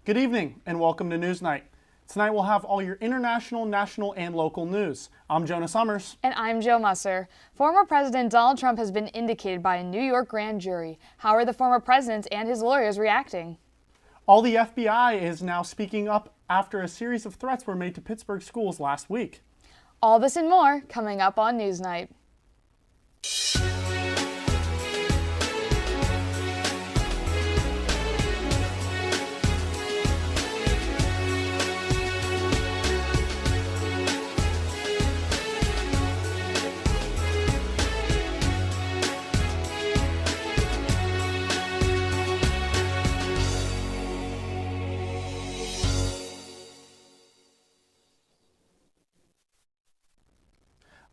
Good evening and welcome to NewsNight. Tonight we'll have all your international, national, and local news. I'm Jonah Summers. And I'm Joe Musser. Former President Donald Trump has been indicted by a New York grand jury. How are the former president and his lawyers reacting? All the FBI is now speaking up after a series of threats were made to Pittsburgh schools last week. All this and more coming up on NewsNight.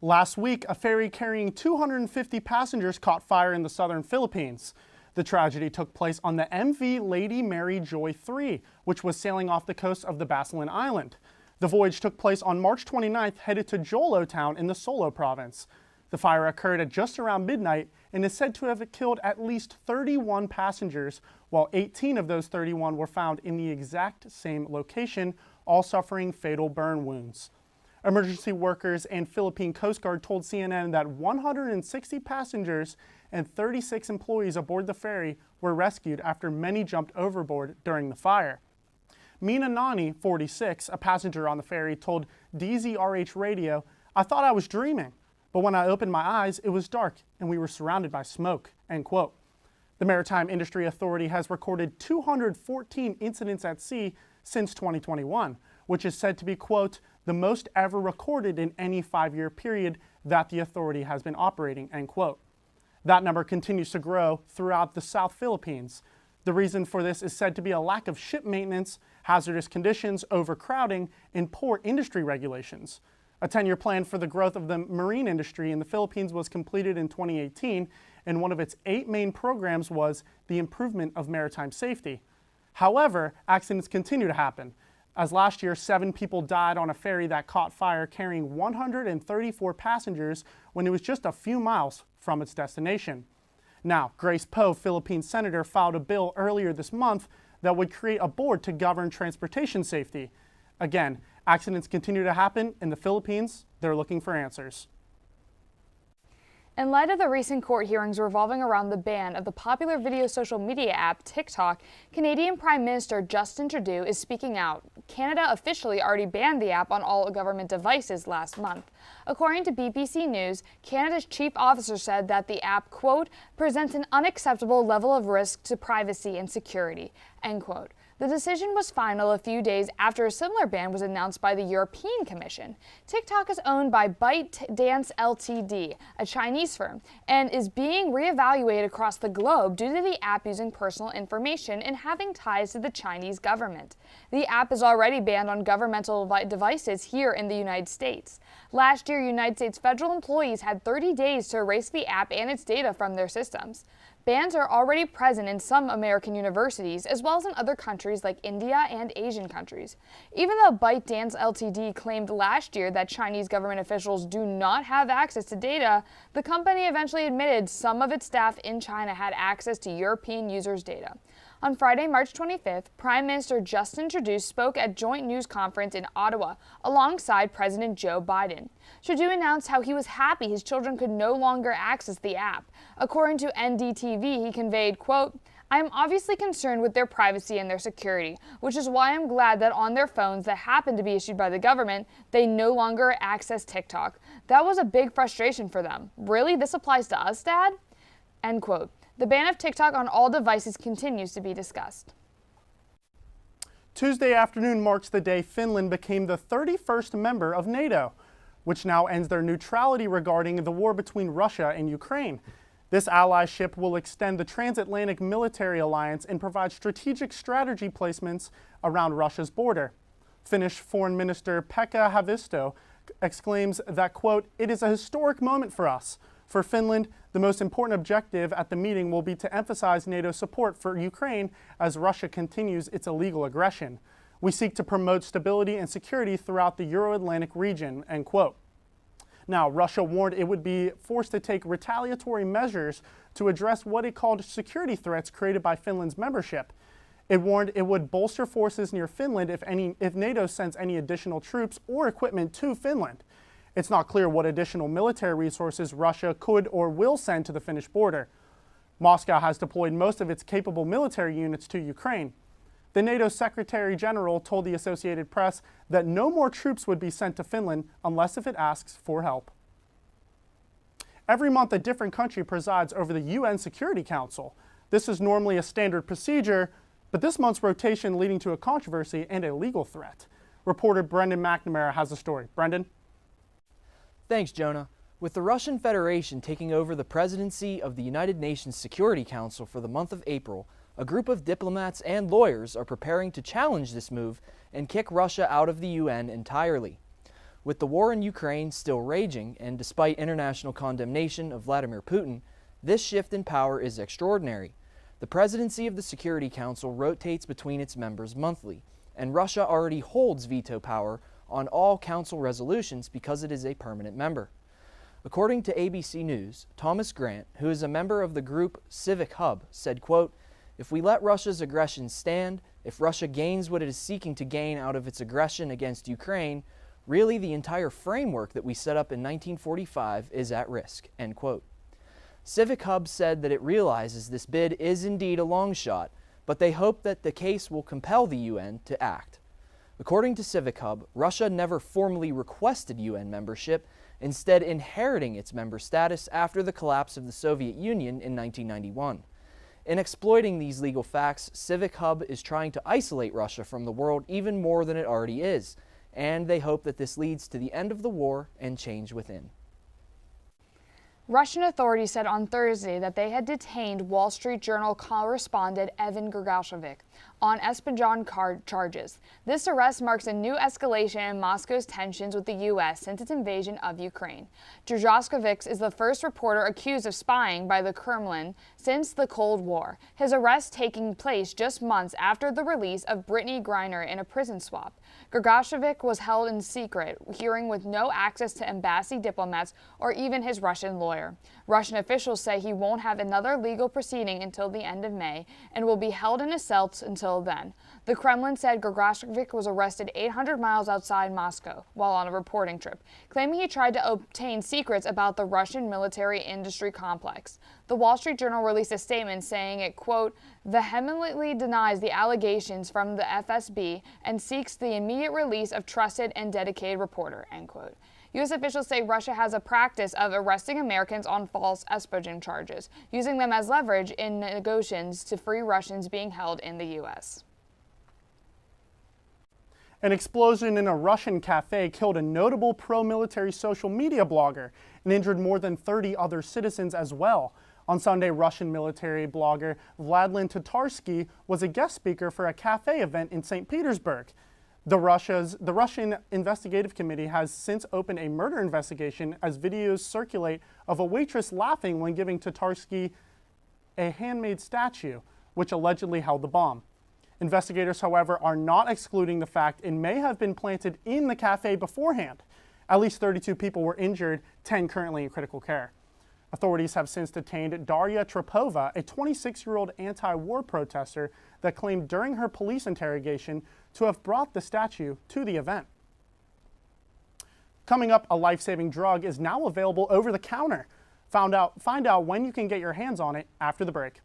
Last week, a ferry carrying 250 passengers caught fire in the southern Philippines. The tragedy took place on the MV Lady Mary Joy 3, which was sailing off the coast of the Basilan Island. The voyage took place on March 29th, headed to Jolo town in the Solo province. The fire occurred at just around midnight and is said to have killed at least 31 passengers, while 18 of those 31 were found in the exact same location, all suffering fatal burn wounds. Emergency workers and Philippine Coast Guard told CNN that 160 passengers and 36 employees aboard the ferry were rescued after many jumped overboard during the fire. Mina Nani, 46, a passenger on the ferry, told DZRH Radio, "I thought I was dreaming, but when I opened my eyes, it was dark and we were surrounded by smoke," end quote. The Maritime Industry Authority has recorded 214 incidents at sea since 2021, which is said to be, quote, the most ever recorded in any 5-year period that the authority has been operating, end quote. That number continues to grow throughout the South Philippines. The reason for this is said to be a lack of ship maintenance, hazardous conditions, overcrowding, and poor industry regulations. A 10-year plan for the growth of the marine industry in the Philippines was completed in 2018, and one of its 8 main programs was the improvement of maritime safety. However, accidents continue to happen, as last year 7 people died on a ferry that caught fire carrying 134 passengers when it was just a few miles from its destination. Now, Grace Poe, Philippine senator, filed a bill earlier this month that would create a board to govern transportation safety. Again, accidents continue to happen in the Philippines. They're looking for answers. In light of the recent court hearings revolving around the ban of the popular video social media app TikTok, Canadian Prime Minister Justin Trudeau is speaking out. Canada officially already banned the app on all government devices last month. According to BBC News, Canada's chief officer said that the app, quote, presents an unacceptable level of risk to privacy and security, end quote. The decision was final a few days after a similar ban was announced by the European Commission. TikTok is owned by ByteDance Ltd, a Chinese firm, and is being reevaluated across the globe due to the app using personal information and having ties to the Chinese government. The app is already banned on governmental devices here in the United States. Last year, United States federal employees had 30 days to erase the app and its data from their systems. Bans are already present in some American universities, as well as in other countries like India and Asian countries. Even though ByteDance Ltd claimed last year that Chinese government officials do not have access to data, the company eventually admitted some of its staff in China had access to European users' data. On Friday, March 25th, Prime Minister Justin Trudeau spoke at a joint news conference in Ottawa alongside President Joe Biden. Trudeau announced how he was happy his children could no longer access the app. According to NDTV, he conveyed, quote, "I am obviously concerned with their privacy and their security, which is why I'm glad that on their phones that happen to be issued by the government, they no longer access TikTok. That was a big frustration for them. Really? This applies to us, Dad?" End quote. The ban of TikTok on all devices continues to be discussed. Tuesday afternoon marks the day Finland became the 31st member of NATO, which now ends their neutrality regarding the war between Russia and Ukraine. This allyship will extend the transatlantic military alliance and provide strategic strategy placements around Russia's border. Finnish Foreign Minister Pekka Haavisto exclaims that, quote, "It is a historic moment for us. For Finland, the most important objective at the meeting will be to emphasize NATO's support for Ukraine as Russia continues its illegal aggression. We seek to promote stability and security throughout the Euro-Atlantic region," end quote. Now, Russia warned it would be forced to take retaliatory measures to address what it called security threats created by Finland's membership. It warned it would bolster forces near Finland if NATO sends any additional troops or equipment to Finland. It's not clear what additional military resources Russia could or will send to the Finnish border. Moscow has deployed most of its capable military units to Ukraine. The NATO Secretary General told the Associated Press that no more troops would be sent to Finland unless if it asks for help. Every month, a different country presides over the UN Security Council. This is normally a standard procedure, but this month's rotation leading to a controversy and a legal threat. Reporter Brendan McNamara has the story. Brendan? Thanks, Jonah. With the Russian Federation taking over the presidency of the United Nations Security Council for the month of April, a group of diplomats and lawyers are preparing to challenge this move and kick Russia out of the UN entirely. With the war in Ukraine still raging, and despite international condemnation of Vladimir Putin, this shift in power is extraordinary. The presidency of the Security Council rotates between its members monthly, and Russia already holds veto power on all council resolutions because it is a permanent member. According to ABC News, Thomas Grant, who is a member of the group Civic Hub, said, quote, "If we let Russia's aggression stand, if Russia gains what it is seeking to gain out of its aggression against Ukraine, really the entire framework that we set up in 1945 is at risk," end quote. Civic Hub said that it realizes this bid is indeed a long shot, but they hope that the case will compel the UN to act. According to Civic Hub, Russia never formally requested UN membership, instead inheriting its member status after the collapse of the Soviet Union in 1991. In exploiting these legal facts, Civic Hub is trying to isolate Russia from the world even more than it already is, and they hope that this leads to the end of the war and change within. Russian authorities said on Thursday that they had detained Wall Street Journal correspondent Evan Gergashevich on espionage charges. This arrest marks a new escalation in Moscow's tensions with the U.S. since its invasion of Ukraine. Gergashevich is the first reporter accused of spying by the Kremlin since the Cold War, his arrest taking place just months after the release of Brittany Griner in a prison swap. Gergashevich was held in secret hearing with no access to embassy diplomats or even his Russian lawyer. Russian officials say he won't have another legal proceeding until the end of May and will be held in a cell until then. The Kremlin said Gergashevich was arrested 800 miles outside Moscow while on a reporting trip, claiming he tried to obtain secrets about the Russian military industry complex. The Wall Street Journal released a statement saying it, quote, vehemently denies the allegations from the FSB and seeks the immediate release of trusted and dedicated reporter, end quote. U.S. officials say Russia has a practice of arresting Americans on false espionage charges, using them as leverage in negotiations to free Russians being held in the U.S. An explosion in a Russian cafe killed a notable pro-military social media blogger and injured more than 30 other citizens as well. On Sunday, Russian military blogger Vladimir Tatarsky was a guest speaker for a cafe event in St. Petersburg. The Russian Investigative Committee has since opened a murder investigation as videos circulate of a waitress laughing when giving Tatarsky a handmade statue, which allegedly held the bomb. Investigators, however, are not excluding the fact it may have been planted in the cafe beforehand. At least 32 people were injured, 10 currently in critical care. Authorities have since detained Daria Trepova, a 26-year-old anti-war protester that claimed during her police interrogation to have brought the statue to the event. Coming up, a life-saving drug is now available over the counter. Find out when you can get your hands on it after the break.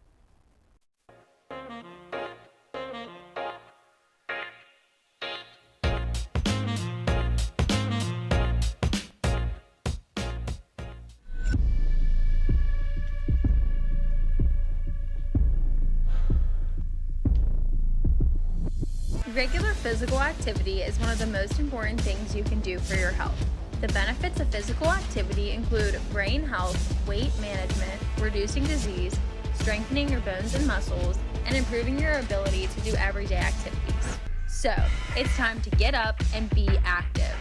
Regular physical activity is one of the most important things you can do for your health. The benefits of physical activity include brain health, weight management, reducing disease, strengthening your bones and muscles, and improving your ability to do everyday activities. So, it's time to get up and be active.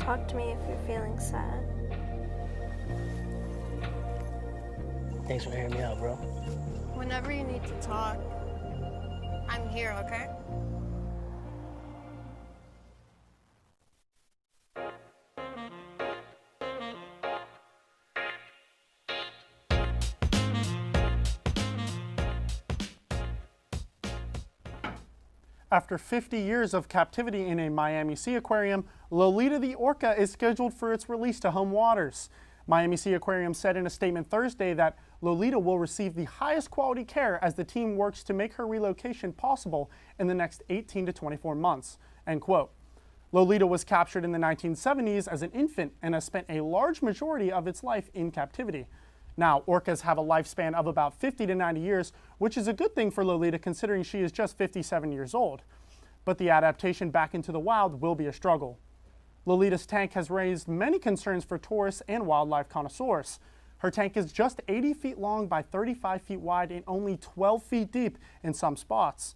talk to me if you're feeling sad. Thanks for hearing me out, bro. Whenever you need to talk, I'm here, okay? After 50 years of captivity in a Miami Sea aquarium, Lolita the orca is scheduled for its release to home waters. Miami Sea Aquarium said in a statement Thursday that Lolita will receive the highest quality care as the team works to make her relocation possible in the next 18 to 24 months. End quote. Lolita was captured in the 1970s as an infant and has spent a large majority of its life in captivity. Now, orcas have a lifespan of about 50 to 90 years, which is a good thing for Lolita considering she is just 57 years old. But the adaptation back into the wild will be a struggle. Lolita's tank has raised many concerns for tourists and wildlife connoisseurs. Her tank is just 80 feet long by 35 feet wide and only 12 feet deep in some spots.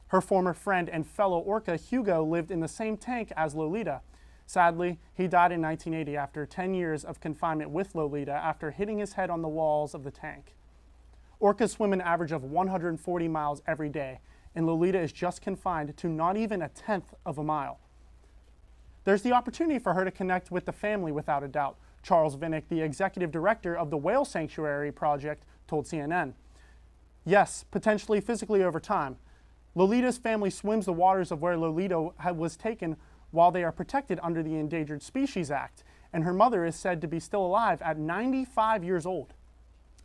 Her former friend and fellow orca, Hugo, lived in the same tank as Lolita. Sadly, he died in 1980 after 10 years of confinement with Lolita after hitting his head on the walls of the tank. Orcas swim an average of 140 miles every day, and Lolita is just confined to not even a tenth of a mile. There's the opportunity for her to connect with the family without a doubt, Charles Vinnick, the executive director of the Whale Sanctuary Project, told CNN. Yes, potentially physically over time. Lolita's family swims the waters of where Lolita was taken while they are protected under the Endangered Species Act, and her mother is said to be still alive at 95 years old.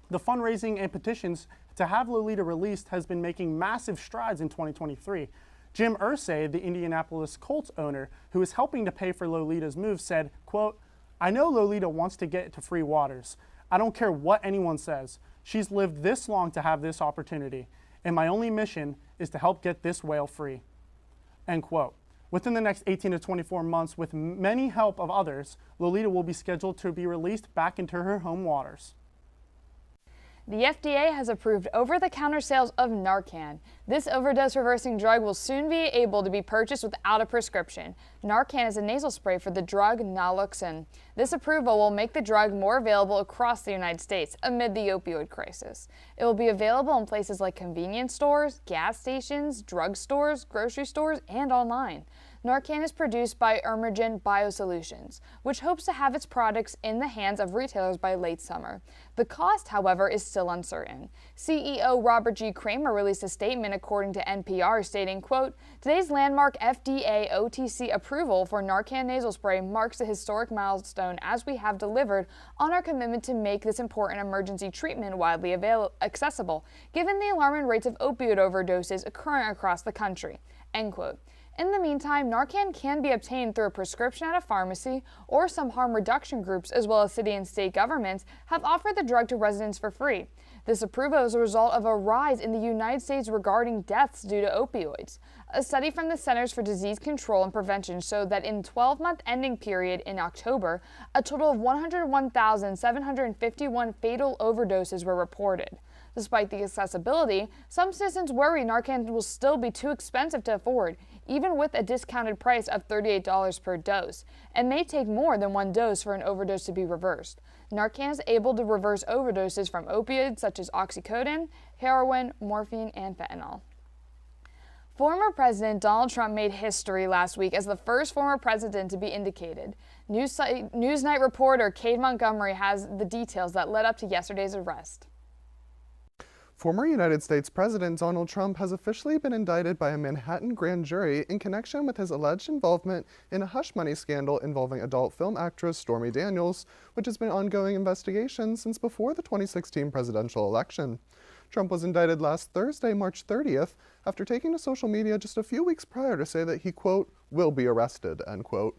The fundraising and petitions to have Lolita released has been making massive strides in 2023. Jim Irsay, the Indianapolis Colts owner, who is helping to pay for Lolita's move, said, quote, "I know Lolita wants to get to free waters. I don't care what anyone says. She's lived this long to have this opportunity, and my only mission is to help get this whale free." End quote. Within the next 18 to 24 months, with many help of others, Lolita will be scheduled to be released back into her home waters. The FDA has approved over-the-counter sales of Narcan. This overdose-reversing drug will soon be able to be purchased without a prescription. Narcan is a nasal spray for the drug naloxone. This approval will make the drug more available across the United States amid the opioid crisis. It will be available in places like convenience stores, gas stations, drugstores, grocery stores, and online. Narcan is produced by Emergent Biosolutions, which hopes to have its products in the hands of retailers by late summer. The cost, however, is still uncertain. CEO Robert G. Kramer released a statement according to NPR stating, quote, "Today's landmark FDA OTC approval for Narcan nasal spray marks a historic milestone as we have delivered on our commitment to make this important emergency treatment widely accessible, given the alarming rates of opioid overdoses occurring across the country." End quote. In the meantime, Narcan can be obtained through a prescription at a pharmacy, or some harm reduction groups as well as city and state governments have offered the drug to residents for free. This approval is a result of a rise in the United States regarding deaths due to opioids. A study from the Centers for Disease Control and Prevention showed that in 12-month ending period in October, a total of 101,751 fatal overdoses were reported. Despite the accessibility, some citizens worry Narcan will still be too expensive to afford, even with a discounted price of $38 per dose, and may take more than one dose for an overdose to be reversed. Narcan is able to reverse overdoses from opioids such as oxycodone, heroin, morphine, and fentanyl. Former President Donald Trump made history last week as the first former president to be indicated. NewsNight reporter Cade Montgomery has the details that led up to yesterday's arrest. Former United States President Donald Trump has officially been indicted by a Manhattan grand jury in connection with his alleged involvement in a hush money scandal involving adult film actress Stormy Daniels, which has been an ongoing investigation since before the 2016 presidential election. Trump was indicted last Thursday, March 30th, after taking to social media just a few weeks prior to say that he, quote, "will be arrested," end quote.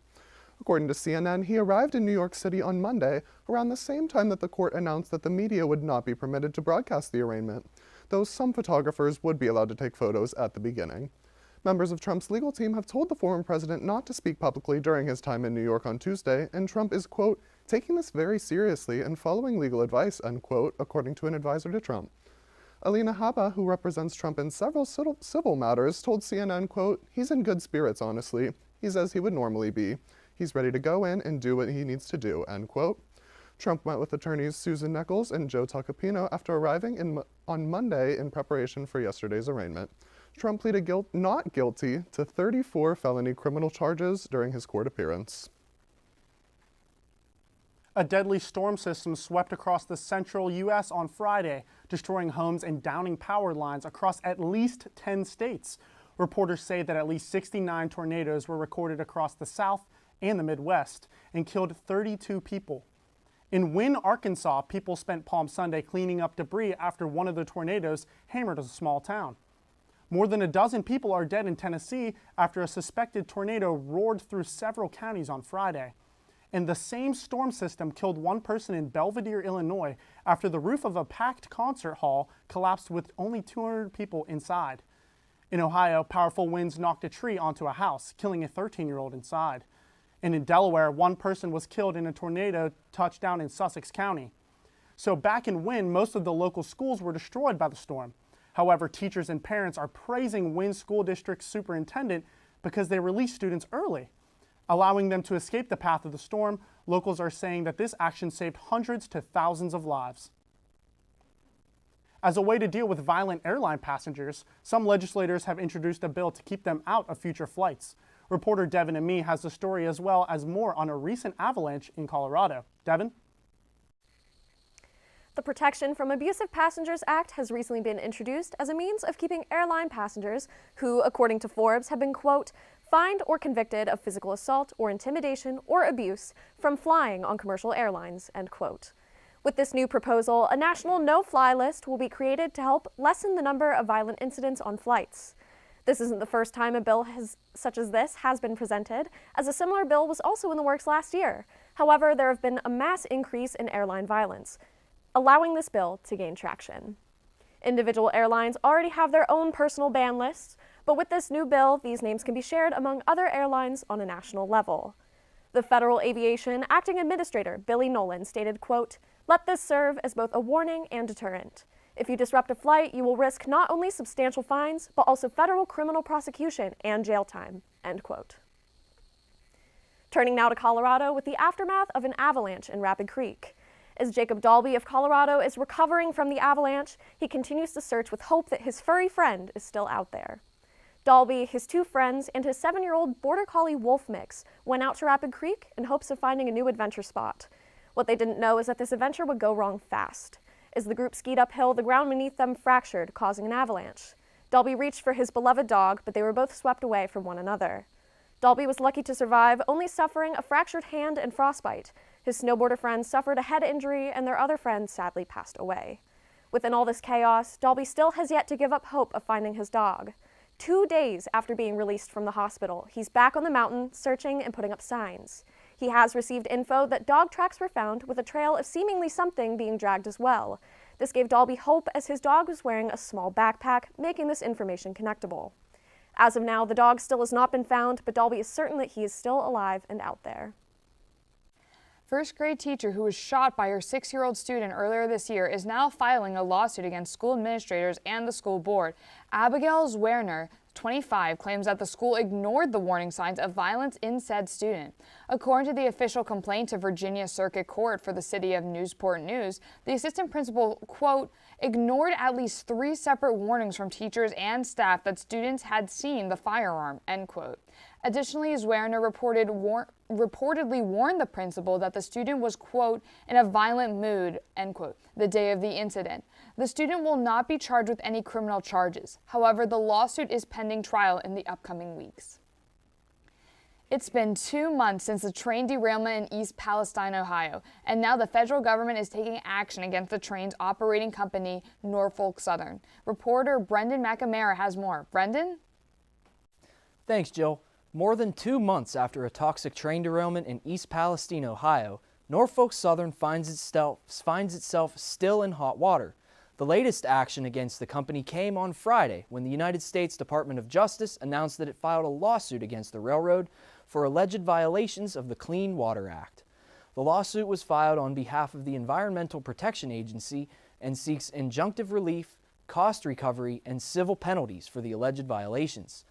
According to CNN, he arrived in New York City on Monday, around the same time that the court announced that the media would not be permitted to broadcast the arraignment, though some photographers would be allowed to take photos at the beginning. Members of Trump's legal team have told the former president not to speak publicly during his time in New York on Tuesday, and Trump is, quote, "taking this very seriously and following legal advice," end quote, according to an advisor to Trump. Alina Habba, who represents Trump in several civil matters, told CNN, quote, "he's in good spirits, honestly. He says he would normally be. He's ready to go in and do what he needs to do, end quote. Trump met with attorneys Susan Nichols and Joe Tacopino after arriving on Monday in preparation for yesterday's arraignment. Trump pleaded not guilty to 34 felony criminal charges during his court appearance. A deadly storm system swept across the central U.S. on Friday, destroying homes and downing power lines across at least 10 states. Reporters say that at least 69 tornadoes were recorded across the South and the Midwest and killed 32 people. In Wynne, Arkansas, people spent Palm Sunday cleaning up debris after one of the tornadoes hammered a small town. More than a dozen people are dead in Tennessee after a suspected tornado roared through several counties on Friday. And the same storm system killed one person in Belvidere, Illinois, after the roof of a packed concert hall collapsed with only 200 people inside. In Ohio, powerful winds knocked a tree onto a house, killing a 13-year-old inside. And in Delaware, one person was killed in a tornado touchdown in Sussex County. So back in Wynne, most of the local schools were destroyed by the storm. However, teachers and parents are praising Wynne School District's superintendent because they released students early. Allowing them to escape the path of the storm, locals are saying that this action saved hundreds to thousands of lives. As a way to deal with violent airline passengers, some legislators have introduced a bill to keep them out of future flights. Reporter Devin Amee has the story as well as more on a recent avalanche in Colorado. Devin? The Protection from Abusive Passengers Act has recently been introduced as a means of keeping airline passengers who, according to Forbes, have been, quote, fined or convicted of physical assault or intimidation or abuse from flying on commercial airlines, end quote. With this new proposal, a national no-fly list will be created to help lessen the number of violent incidents on flights. This isn't the first time a bill such as this has been presented, as a similar bill was also in the works last year. However, there have been a mass increase in airline violence, allowing this bill to gain traction. Individual airlines already have their own personal ban lists, but with this new bill, these names can be shared among other airlines on a national level. The Federal Aviation Acting Administrator, Billy Nolan, stated, quote, let this serve as both a warning and deterrent. If you disrupt a flight, you will risk not only substantial fines, but also federal criminal prosecution and jail time, end quote. Turning now to Colorado with the aftermath of an avalanche in Rapid Creek. As Jacob Dalby of Colorado is recovering from the avalanche, he continues to search with hope that his furry friend is still out there. Dalby, his two friends, and his 7-year-old Border Collie wolf mix went out to Rapid Creek in hopes of finding a new adventure spot. What they didn't know is that this adventure would go wrong fast. As the group skied uphill, the ground beneath them fractured, causing an avalanche. Dalby reached for his beloved dog, but they were both swept away from one another. Dalby was lucky to survive, only suffering a fractured hand and frostbite. His snowboarder friends suffered a head injury, and their other friend sadly passed away. Within all this chaos, Dalby still has yet to give up hope of finding his dog. 2 days after being released from the hospital, he's back on the mountain, searching and putting up signs. He has received info that dog tracks were found with a trail of seemingly something being dragged as well. This gave Dalby hope as his dog was wearing a small backpack, making this information connectable. As of now, the dog still has not been found, but Dalby is certain that he is still alive and out there. First grade teacher who was shot by her 6-year-old student earlier this year is now filing a lawsuit against school administrators and the school board. Abigail Zwerner, 25, claims that the school ignored the warning signs of violence in said student. According to the official complaint to Virginia Circuit Court for the city of Newport News, the assistant principal, quote, ignored at least 3 separate warnings from teachers and staff that students had seen the firearm, end quote. Additionally, Zwerner reportedly warned the principal that the student was, quote, in a violent mood, end quote, the day of the incident. The student will not be charged with any criminal charges. However, the lawsuit is pending trial in the upcoming weeks. It's been 2 months since the train derailment in East Palestine, Ohio, and now the federal government is taking action against the train's operating company, Norfolk Southern. Reporter Brendan McNamara has more. Brendan? Thanks, Jill. More than 2 months after a toxic train derailment in East Palestine, Ohio, Norfolk Southern finds itself still in hot water. The latest action against the company came on Friday when the United States Department of Justice announced that it filed a lawsuit against the railroad for alleged violations of the Clean Water Act. The lawsuit was filed on behalf of the Environmental Protection Agency and seeks injunctive relief, cost recovery, and civil penalties for the alleged violations.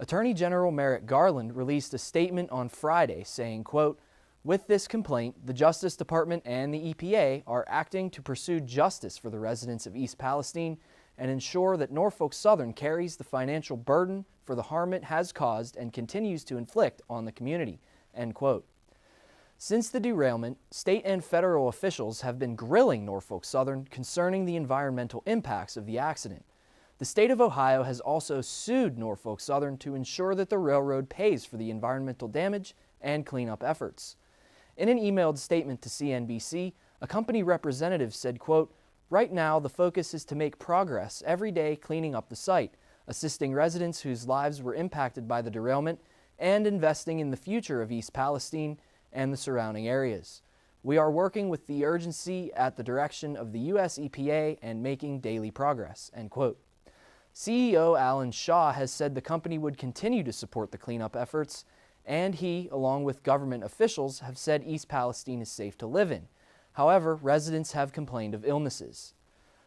Attorney General Merrick Garland released a statement on Friday saying, quote, "With this complaint, the Justice Department and the EPA are acting to pursue justice for the residents of East Palestine and ensure that Norfolk Southern carries the financial burden for the harm it has caused and continues to inflict on the community," end quote. Since the derailment, state and federal officials have been grilling Norfolk Southern concerning the environmental impacts of the accident. The state of Ohio has also sued Norfolk Southern to ensure that the railroad pays for the environmental damage and cleanup efforts. In an emailed statement to CNBC, a company representative said, quote, "Right now, the focus is to make progress every day cleaning up the site, assisting residents whose lives were impacted by the derailment, and investing in the future of East Palestine and the surrounding areas. We are working with the urgency at the direction of the U.S. EPA and making daily progress," end quote. CEO Alan Shaw has said the company would continue to support the cleanup efforts, and he, along with government officials, have said East Palestine is safe to live in. However, residents have complained of illnesses.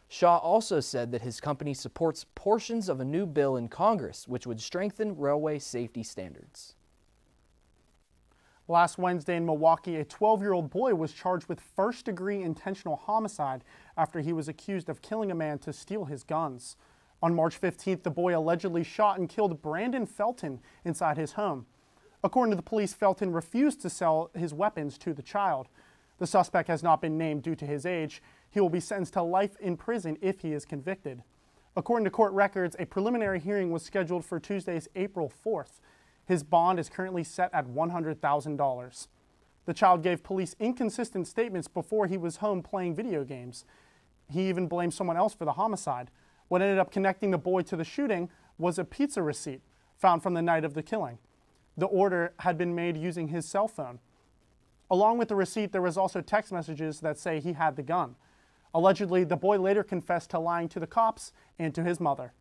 Shaw also said that his company supports portions of a new bill in Congress which would strengthen railway safety standards. Last Wednesday in Milwaukee, a 12-year-old boy was charged with first-degree intentional homicide after he was accused of killing a man to steal his guns. On March 15th, the boy allegedly shot and killed Brandon Felton inside his home. According to the police, Felton refused to sell his weapons to the child. The suspect has not been named due to his age. He will be sentenced to life in prison if he is convicted. According to court records, a preliminary hearing was scheduled for Tuesday's April 4th. His bond is currently set at $100,000. The child gave police inconsistent statements before he was home playing video games. He even blamed someone else for the homicide. What ended up connecting the boy to the shooting was a pizza receipt found from the night of the killing. The order had been made using his cell phone. Along with the receipt, there was also text messages that say he had the gun. Allegedly, the boy later confessed to lying to the cops and to his mother.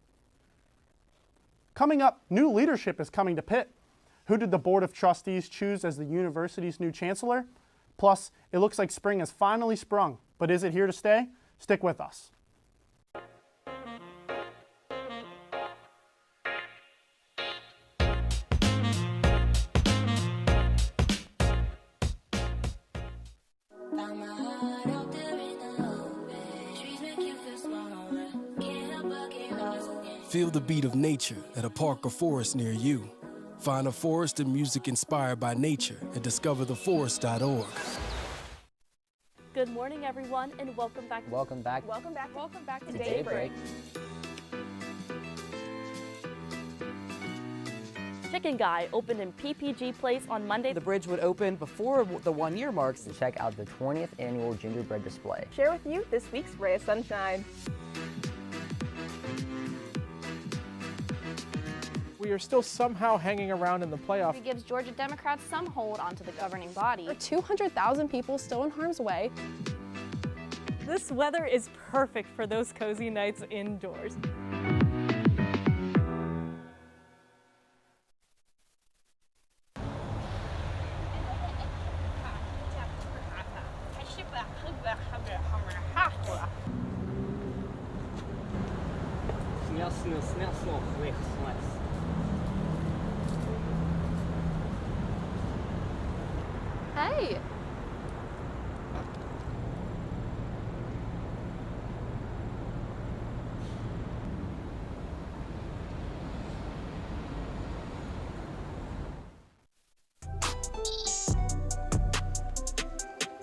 Coming up, new leadership is coming to Pitt. Who did the Board of Trustees choose as the university's new chancellor? Plus, it looks like spring has finally sprung, but is it here to stay? Stick with us. Feel the beat of nature at a park or forest near you. Find a forest and music inspired by nature at discovertheforest.org. Good morning, everyone, and welcome back. Welcome back to Daybreak. Chicken Guy opened in PPG Place on Monday. The bridge would open before the 1 year marks to check out the 20th annual gingerbread display. Share with you this week's ray of sunshine. We are still somehow hanging around in the playoff. It gives Georgia Democrats some hold onto the governing body. 200,000 people still in harm's way. This weather is perfect for those cozy nights indoors. Hey!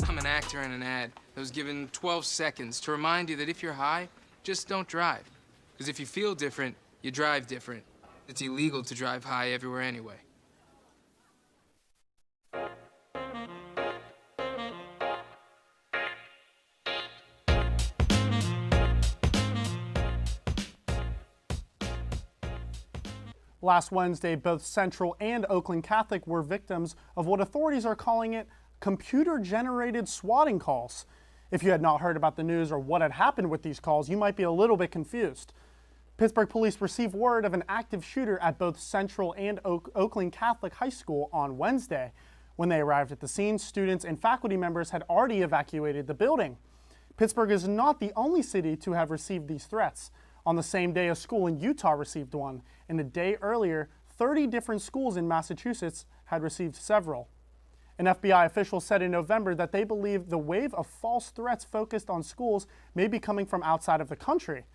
I'm an actor in an ad that was given 12 seconds to remind you that if you're high, just don't drive. Because if you feel different, you drive different. It's illegal to drive high everywhere anyway. Last Wednesday, both Central and Oakland Catholic were victims of what authorities are calling it computer-generated swatting calls. If you had not heard about the news or what had happened with these calls, you might be a little bit confused. Pittsburgh police received word of an active shooter at both Central and Oakland Catholic High School on Wednesday. When they arrived at the scene, students and faculty members had already evacuated the building. Pittsburgh is not the only city to have received these threats. On the same day, a school in Utah received one, and a day earlier, 30 different schools in Massachusetts had received several. An FBI official said in November that they believe the wave of false threats focused on schools may be coming from outside of the country.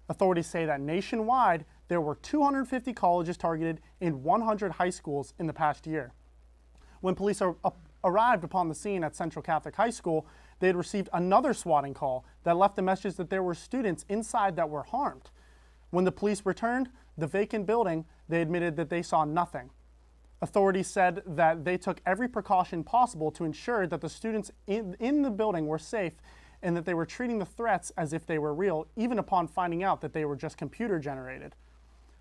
Authorities say that nationwide, there were 250 colleges targeted in 100 high schools in the past year. When police arrived upon the scene at Central Catholic High School, they had received another swatting call that left a message that there were students inside that were harmed. When the police returned the vacant building, they admitted that they saw nothing. Authorities said that they took every precaution possible to ensure that the students in the building were safe and that they were treating the threats as if they were real, even upon finding out that they were just computer generated.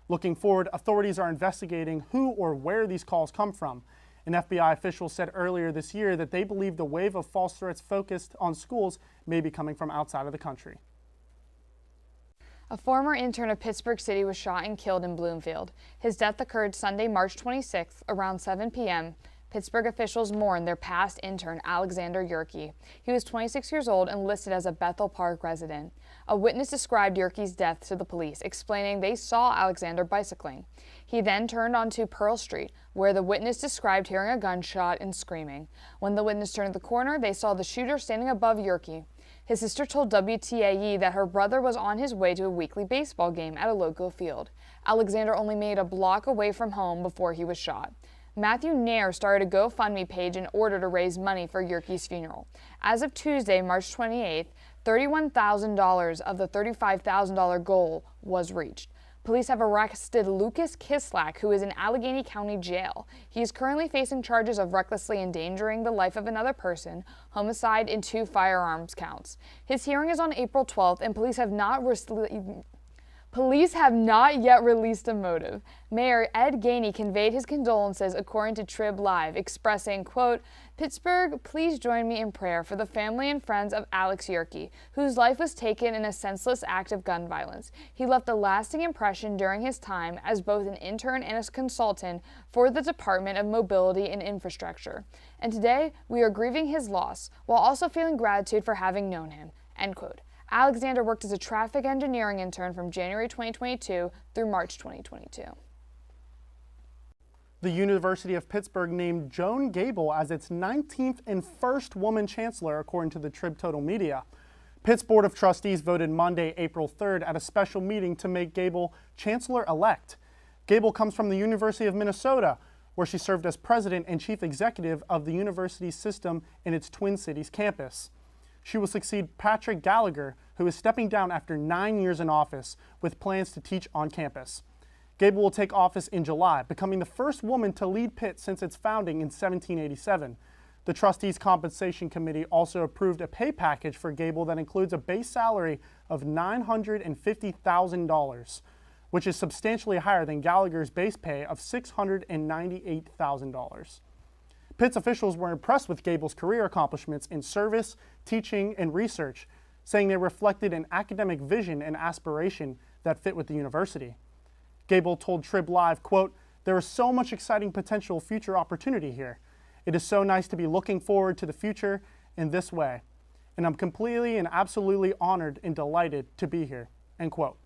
Looking forward, authorities are investigating who or where these calls come from. An FBI official said earlier this year that they believe the wave of false threats focused on schools may be coming from outside of the country. A former intern of Pittsburgh City was shot and killed in Bloomfield. His death occurred Sunday, March 26th, around 7 p.m. Pittsburgh officials mourned their past intern, Alexander Yerke. He was 26 years old and listed as a Bethel Park resident. A witness described Yerke's death to the police, explaining they saw Alexander bicycling. He then turned onto Pearl Street, where the witness described hearing a gunshot and screaming. When the witness turned the corner, they saw the shooter standing above Yerke. His sister told WTAE that her brother was on his way to a weekly baseball game at a local field. Alexander only made a block away from home before he was shot. Matthew Nair started a GoFundMe page in order to raise money for Yerke's funeral. As of Tuesday, March 28th, $31,000 of the $35,000 goal was reached. Police have arrested Lucas Kislak, who is in Allegheny County Jail. He is currently facing charges of recklessly endangering the life of another person, homicide, and 2 firearms counts. His hearing is on April 12th, and police have not yet released a motive. Mayor Ed Gainey conveyed his condolences according to Trib Live, expressing, quote, "Pittsburgh, please join me in prayer for the family and friends of Alex Yerke, whose life was taken in a senseless act of gun violence. He left a lasting impression during his time as both an intern and a consultant for the Department of Mobility and Infrastructure. And today, we are grieving his loss, while also feeling gratitude for having known him," end quote. Alexander worked as a traffic engineering intern from January 2022 through March 2022. The University of Pittsburgh named Joan Gable as its 19th and first woman chancellor, according to the Trib Total Media. Pitt's Board of Trustees voted Monday, April 3rd at a special meeting to make Gable chancellor-elect. Gable comes from the University of Minnesota, where she served as president and chief executive of the university's system in its Twin Cities campus. She will succeed Patrick Gallagher, who is stepping down after 9 years in office, with plans to teach on campus. Gable will take office in July, becoming the first woman to lead Pitt since its founding in 1787. The Trustees' Compensation Committee also approved a pay package for Gable that includes a base salary of $950,000, which is substantially higher than Gallagher's base pay of $698,000. Pitt's officials were impressed with Gable's career accomplishments in service, teaching, and research, saying they reflected an academic vision and aspiration that fit with the university. Gable told Trib Live, quote, "There is so much exciting potential future opportunity here. It is so nice to be looking forward to the future in this way, and I'm completely and absolutely honored and delighted to be here," end quote.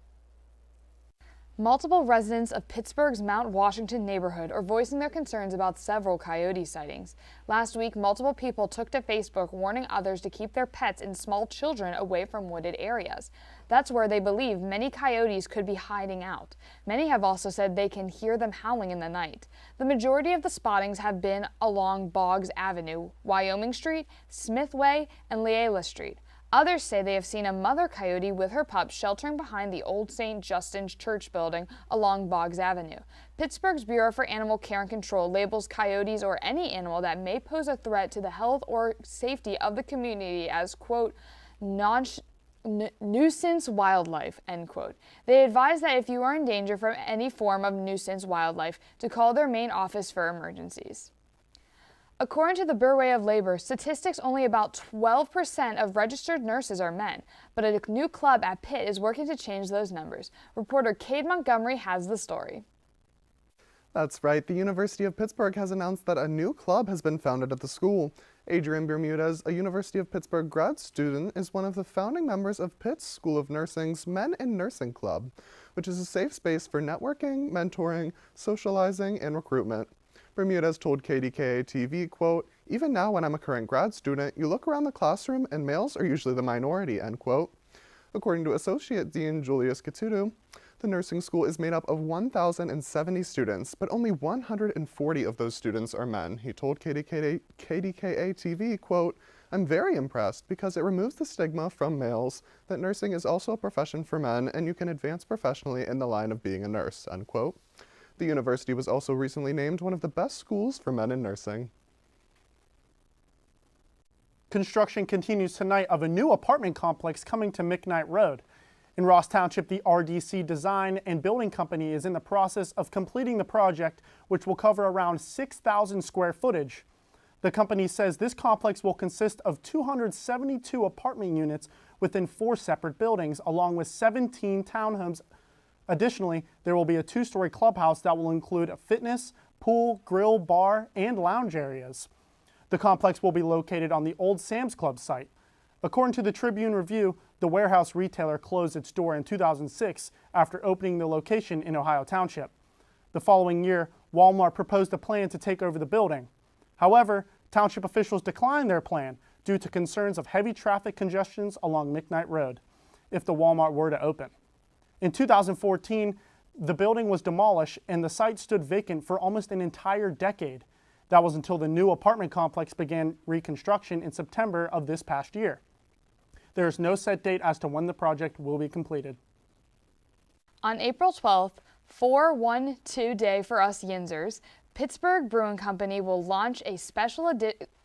Multiple residents of Pittsburgh's Mount Washington neighborhood are voicing their concerns about several coyote sightings. Last week, multiple people took to Facebook warning others to keep their pets and small children away from wooded areas. That's where they believe many coyotes could be hiding out. Many have also said they can hear them howling in the night. The majority of the spottings have been along Boggs Avenue, Wyoming Street, Smith Way, and Leala Street. Others say they have seen a mother coyote with her pup sheltering behind the old St. Justin's Church building along Boggs Avenue. Pittsburgh's Bureau for Animal Care and Control labels coyotes or any animal that may pose a threat to the health or safety of the community as, quote, nuisance wildlife, end quote. They advise that if you are in danger from any form of nuisance wildlife, to call their main office for emergencies. According to the Bureau of Labor, statistics only about 12% of registered nurses are men, but a new club at Pitt is working to change those numbers. Reporter Cade Montgomery has the story. That's right. The University of Pittsburgh has announced that a new club has been founded at the school. Adrian Bermudez, a University of Pittsburgh grad student, is one of the founding members of Pitt's School of Nursing's Men in Nursing Club, which is a safe space for networking, mentoring, socializing, and recruitment. Bermudez told KDKA-TV, quote, "Even now when I'm a current grad student, you look around the classroom and males are usually the minority," end quote. According to Associate Dean Julius Katutu, the nursing school is made up of 1,070 students, but only 140 of those students are men. He told KDKA-TV, quote, "I'm very impressed because it removes the stigma from males that nursing is also a profession for men and you can advance professionally in the line of being a nurse," unquote. The university was also recently named one of the best schools for men in nursing. Construction continues tonight of a new apartment complex coming to McKnight Road. In Ross Township, the RDC Design and Building Company is in the process of completing the project, which will cover around 6,000 square footage. The company says this complex will consist of 272 apartment units within 4 separate buildings, along with 17 townhomes. Additionally, there will be a 2-story clubhouse that will include a fitness, pool, grill, bar, and lounge areas. The complex will be located on the old Sam's Club site. According to the Tribune Review, the warehouse retailer closed its door in 2006 after opening the location in Ohio Township. The following year, Walmart proposed a plan to take over the building. However, Township officials declined their plan due to concerns of heavy traffic congestions along McKnight Road if the Walmart were to open. In 2014, the building was demolished and the site stood vacant for almost an entire decade. That was until the new apartment complex began reconstruction in September of this past year. There is no set date as to when the project will be completed. On April 12th, 412 Day for us Yinzers, Pittsburgh Brewing Company will launch a special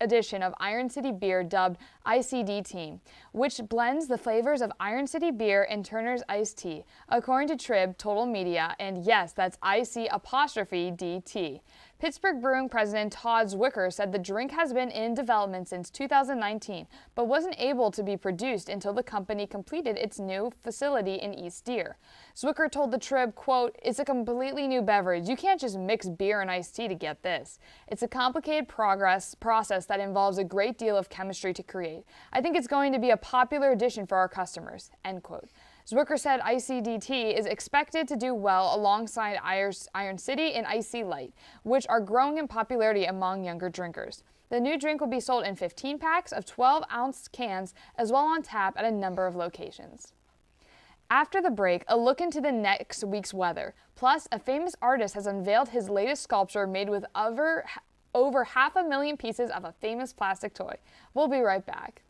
edition of Iron City beer dubbed ICD Team, which blends the flavors of Iron City beer and Turner's iced tea, according to Trib Total Media, and yes, that's IC''DT. Pittsburgh Brewing President Todd Zwicker said the drink has been in development since 2019, but wasn't able to be produced until the company completed its new facility in East Deer. Zwicker told the Trib, quote, "It's a completely new beverage. You can't just mix beer and iced tea to get this. It's a complicated process that involves a great deal of chemistry to create. I think it's going to be a popular addition for our customers," end quote. Zwicker said ICDT is expected to do well alongside Iron City and Icy Light, which are growing in popularity among younger drinkers. The new drink will be sold in 15 packs of 12-ounce cans, as well on tap at a number of locations. After the break, a look into the next week's weather. Plus, a famous artist has unveiled his latest sculpture made with over 500,000 pieces of a famous plastic toy. We'll be right back.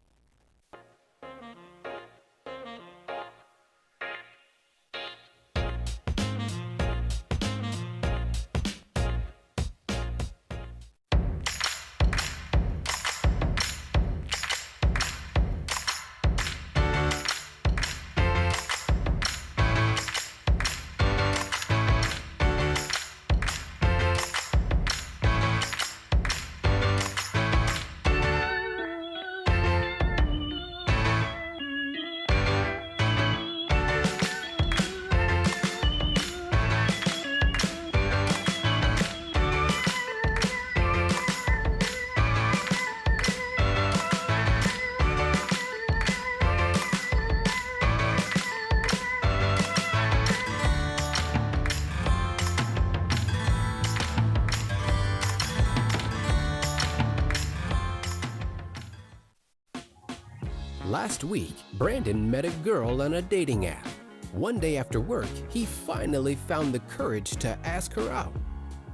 Last week, Brandon met a girl on a dating app. One day after work, he finally found the courage to ask her out.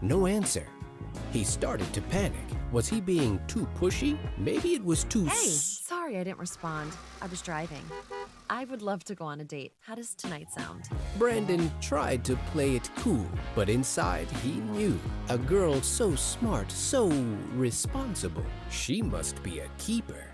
No answer. He started to panic. Was he being too pushy? Maybe it was too Sorry I didn't respond. I was driving. I would love to go on a date. How does tonight sound? Brandon tried to play it cool, but inside he knew. A girl so smart, so responsible. She must be a keeper.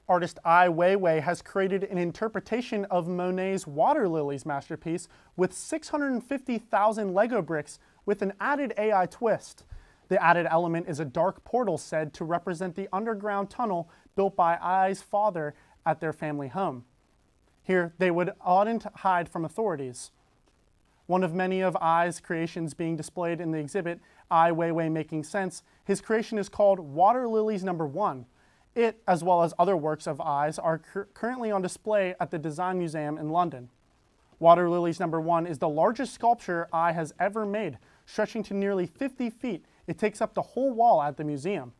Artist Ai Weiwei has created an interpretation of Monet's Water Lilies masterpiece with 650,000 Lego bricks with an added AI twist. The added element is a dark portal said to represent the underground tunnel built by Ai's father at their family home. Here, they oughtn't hide from authorities. One of many of Ai's creations being displayed in the exhibit, Ai Weiwei Making Sense, his creation is called Water Lilies No. 1. It, as well as other works of Ai's, are currently on display at the Design Museum in London. Water Lilies No. 1 is the largest sculpture Ai has ever made, stretching to nearly 50 feet. It takes up the whole wall at the museum.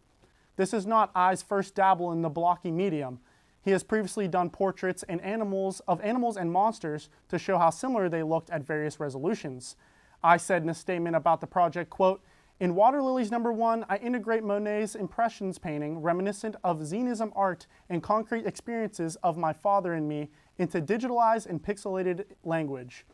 This is not Ai's first dabble in the blocky medium. He has previously done portraits of animals and monsters to show how similar they looked at various resolutions. Ai said in a statement about the project, quote, "In Water Lilies No. 1, I integrate Monet's Impressions painting, reminiscent of Zennism art and concrete experiences of my father and me, into digitalized and pixelated language."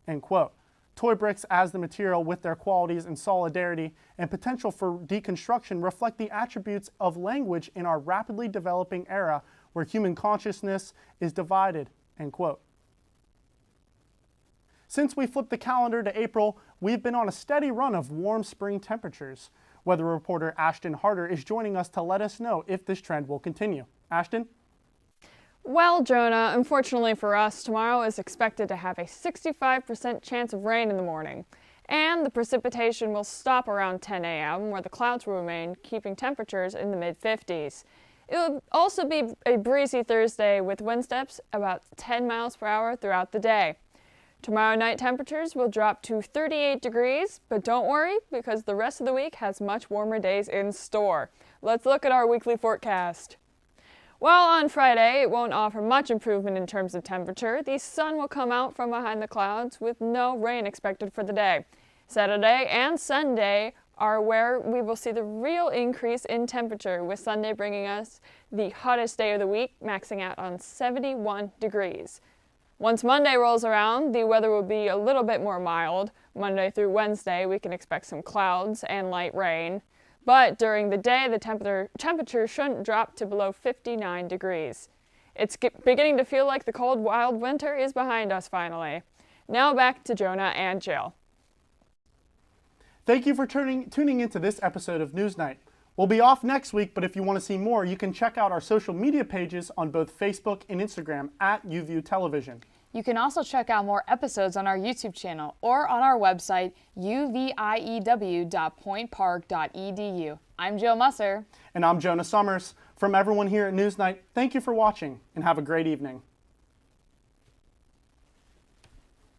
End quote. Toy bricks as the material, with their qualities and solidarity and potential for deconstruction, reflect the attributes of language in our rapidly developing era where human consciousness is divided. End quote. Since we flipped the calendar to April, we've been on a steady run of warm spring temperatures. Weather reporter Ashton Harder is joining us to let us know if this trend will continue. Ashton? Well, Jonah, unfortunately for us, tomorrow is expected to have a 65% chance of rain in the morning. And the precipitation will stop around 10 a.m., where the clouds will remain, keeping temperatures in the mid-50s. It will also be a breezy Thursday with wind steps about 10 miles per hour throughout the day. Tomorrow night temperatures will drop to 38 degrees, but don't worry because the rest of the week has much warmer days in store. Let's look at our weekly forecast. Well, on Friday, it won't offer much improvement in terms of temperature. The sun will come out from behind the clouds with no rain expected for the day. Saturday and Sunday are where we will see the real increase in temperature, with Sunday bringing us the hottest day of the week, maxing out on 71 degrees. Once Monday rolls around, the weather will be a little bit more mild. Monday through Wednesday, we can expect some clouds and light rain. But during the day, the temperature shouldn't drop to below 59 degrees. It's beginning to feel like the cold, wild winter is behind us finally. Now back to Jonah and Jill. Thank you for tuning into this episode of NewsNight. We'll be off next week, but if you want to see more, you can check out our social media pages on both Facebook and Instagram at UView Television. You can also check out more episodes on our YouTube channel or on our website, uview.pointpark.edu. I'm Jill Musser. And I'm Jonah Summers. From everyone here at NewsNight, thank you for watching and have a great evening.